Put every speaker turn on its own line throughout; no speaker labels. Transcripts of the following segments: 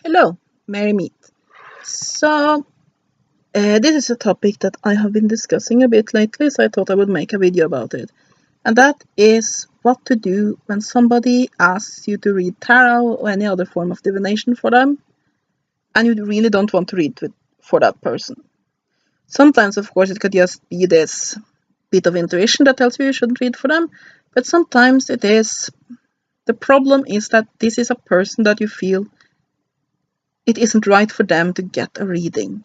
Hello, Merry Meet. So, this is a topic that I have been discussing a bit lately, so I thought I would make a video about it. And that is what to do when somebody asks you to read tarot or any other form of divination for them, and you really don't want to read for that person. Sometimes, of course, it could just be this bit of intuition that tells you shouldn't read for them, but sometimes it is. The problem is that this is a person that you feel it isn't right for them to get a reading.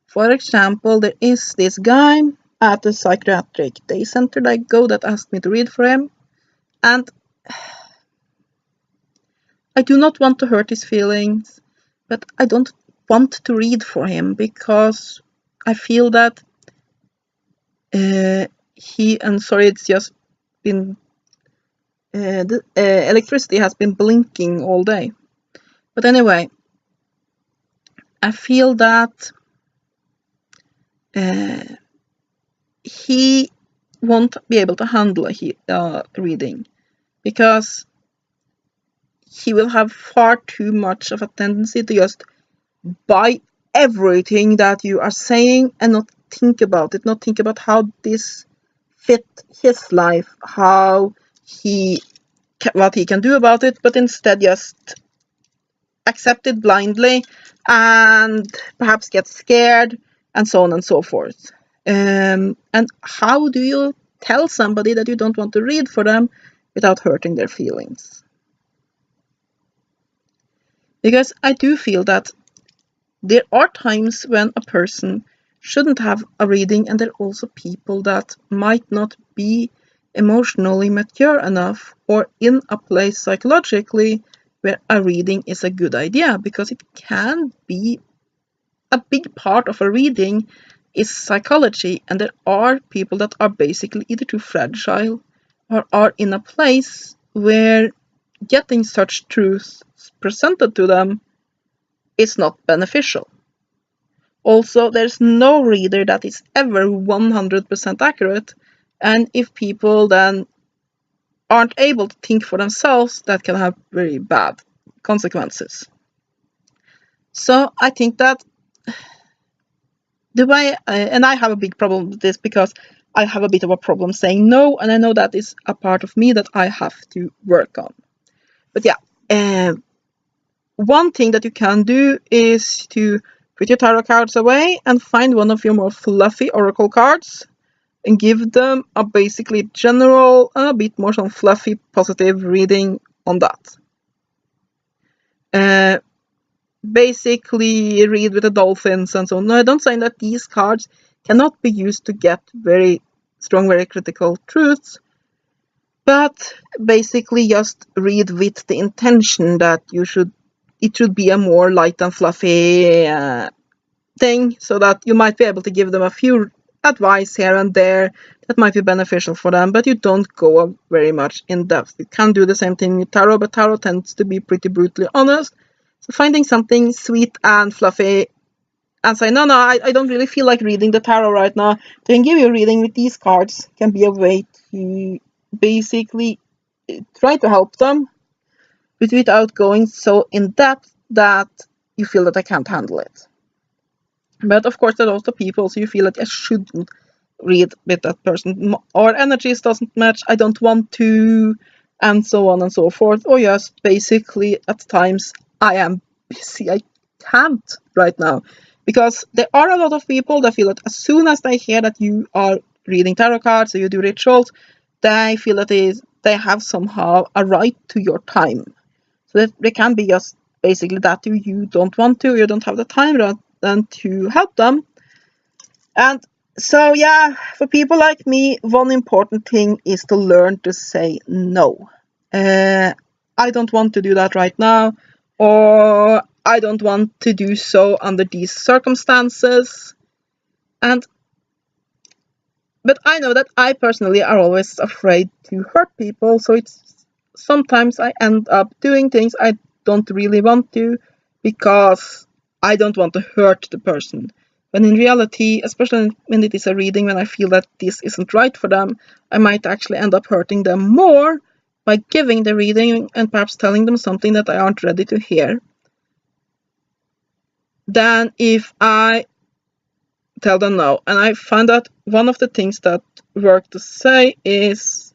For example, there is this guy at the psychiatric day center that I go that asked me to read for him, and I do not want to hurt his feelings, but I don't want to read for him because I feel that it's just been the electricity has been blinking all day. But anyway, I feel that he won't be able to handle a reading because he will have far too much of a tendency to just buy everything that you are saying and not think about it, not think about how this fit his life, what he can do about it, but instead just accept it blindly and perhaps get scared and so on and so forth. And how do you tell somebody that you don't want to read for them without hurting their feelings? Because I do feel that there are times when a person shouldn't have a reading, and there are also people that might not be emotionally mature enough or in a place psychologically where a reading is a good idea, because it can be a big part of a reading is psychology, and there are people that are basically either too fragile or are in a place where getting such truths presented to them is not beneficial. Also, there's no reader that is ever 100% accurate, and if people then aren't able to think for themselves, that can have very bad consequences. So I think that the way, and I have a big problem with this because I have a bit of a problem saying no, and I know that is a part of me that I have to work on. But yeah, one thing that you can do is to put your tarot cards away and find one of your more fluffy oracle cards and give them a basically general and a bit more some fluffy positive reading on that. Basically read with the dolphins and so on. No, I don't say that these cards cannot be used to get very strong, very critical truths, but basically just read with the intention that it should be a more light and fluffy thing, so that you might be able to give them a few advice here and there that might be beneficial for them, but you don't go very much in depth. You can do the same thing with tarot, but tarot tends to be pretty brutally honest. So finding something sweet and fluffy and say, no, I don't really feel like reading the tarot right now. They can give you a reading with these cards can be a way to basically try to help them, but without going so in depth that you feel that I can't handle it. But of course, there are also people, so you feel like I shouldn't read with that person. Our energies doesn't match, I don't want to, and so on and so forth. Or yes, basically at times I am busy, I can't right now. Because there are a lot of people that feel that as soon as they hear that you are reading tarot cards or you do rituals, they feel that they have somehow a right to your time. So that they can be just basically that you don't want to, you don't have the time rather than to help them. And so yeah, for people like me, one important thing is to learn to say no. I don't want to do that right now, or I don't want to do so under these circumstances. But I know that I personally are always afraid to hurt people, so it's sometimes I end up doing things I don't really want to because I don't want to hurt the person. When in reality, especially when it is a reading, when I feel that this isn't right for them, I might actually end up hurting them more by giving the reading and perhaps telling them something that I aren't ready to hear. than if I tell them no. And I find that one of the things that work to say is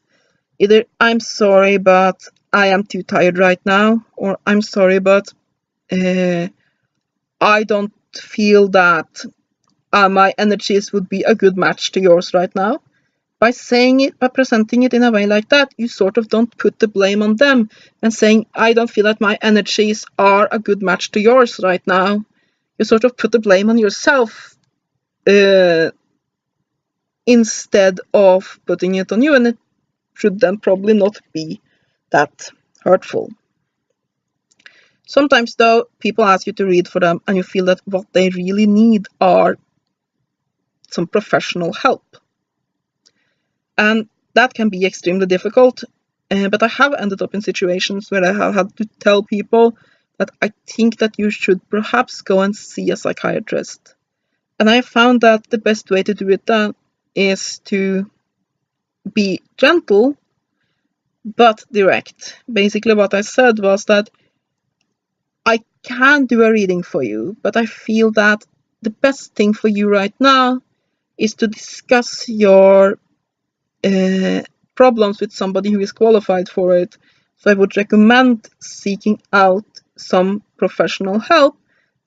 either I'm sorry, but I am too tired right now, or I'm sorry, but I don't feel that my energies would be a good match to yours right now. By saying it, by presenting it in a way like that, you sort of don't put the blame on them and saying, I don't feel that my energies are a good match to yours right now. You sort of put the blame on yourself instead of putting it on you, and it should then probably not be that hurtful. Sometimes, though, people ask you to read for them, and you feel that what they really need are some professional help. And that can be extremely difficult. But I have ended up in situations where I have had to tell people that I think that you should perhaps go and see a psychiatrist. And I found that the best way to do it then is to be gentle but direct. Basically, what I said was that I can do a reading for you, but I feel that the best thing for you right now is to discuss your problems with somebody who is qualified for it. So I would recommend seeking out some professional help.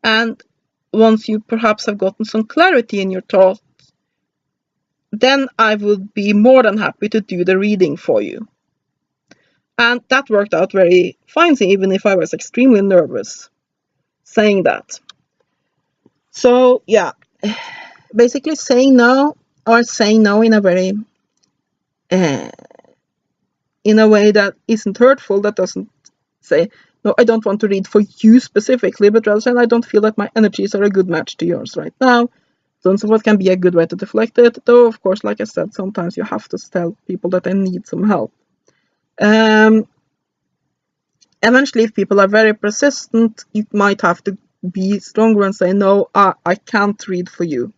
And once you perhaps have gotten some clarity in your thoughts, then I would be more than happy to do the reading for you. And that worked out very fine, even if I was extremely nervous saying that. So yeah, basically saying no, or saying no in a very in a way that isn't hurtful, that doesn't say, no, I don't want to read for you specifically, but rather saying, I don't feel that my energies are a good match to yours right now. So what can be a good way to deflect it, though, of course, like I said, sometimes you have to tell people that they need some help. Eventually, if people are very persistent, you might have to be stronger and say, no, I can't read for you.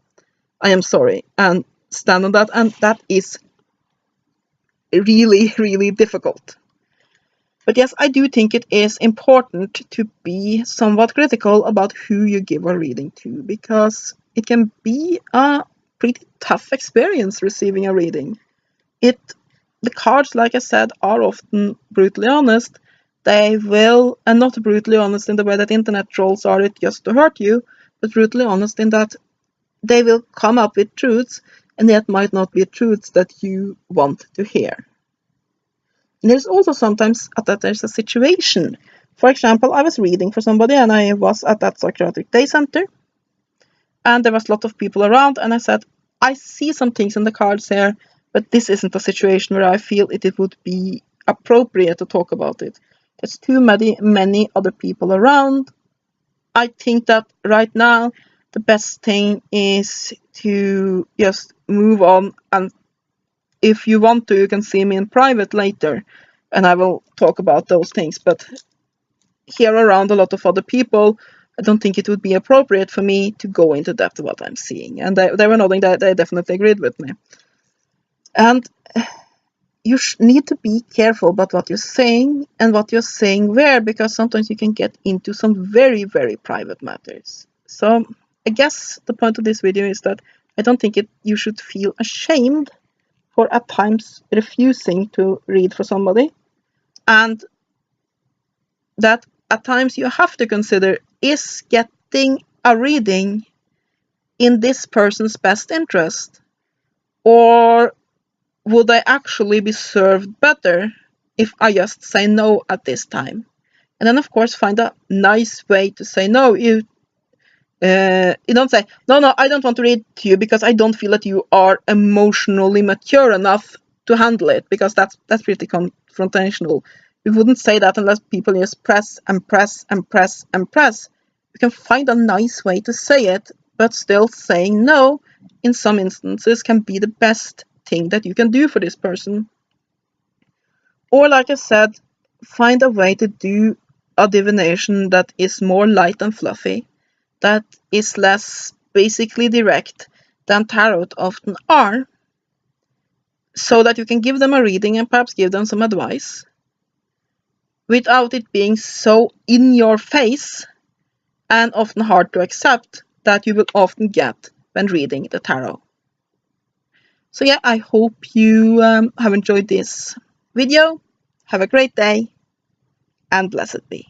I am sorry, and stand on that, and that is really, really difficult. But yes, I do think it is important to be somewhat critical about who you give a reading to, because it can be a pretty tough experience receiving a reading. The cards, like I said, are often brutally honest. They will, and not brutally honest in the way that internet trolls are it just to hurt you, but brutally honest in that they will come up with truths, and yet might not be truths that you want to hear. And there's also sometimes that there's a situation. For example, I was reading for somebody, and I was at that psychiatric day center, and there was a lot of people around, and I said, I see some things in the cards here, but this isn't a situation where I feel it would be appropriate to talk about it. There's too many other people around. I think that right now the best thing is to just move on, and if you want to, you can see me in private later, and I will talk about those things. But here around a lot of other people, I don't think it would be appropriate for me to go into depth of what I'm seeing. And they were nodding that they definitely agreed with me. And you need to be careful about what you're saying and what you're saying where, because sometimes you can get into some very, very private matters. So I guess the point of this video is that I don't think you should feel ashamed for at times refusing to read for somebody, and that at times you have to consider, is getting a reading in this person's best interest, or would I actually be served better if I just say no at this time? And then, of course, find a nice way to say no. You don't say, no, I don't want to read to you because I don't feel that you are emotionally mature enough to handle it, because that's pretty confrontational. We wouldn't say that unless people just press and press and press and press. You can find a nice way to say it, but still saying no in some instances can be the best thing that you can do for this person. Or, like I said, find a way to do a divination that is more light and fluffy, that is less basically direct than tarot often are, so that you can give them a reading and perhaps give them some advice without it being so in your face and often hard to accept that you will often get when reading the tarot. So yeah, I hope you have enjoyed this video. Have a great day, and blessed be.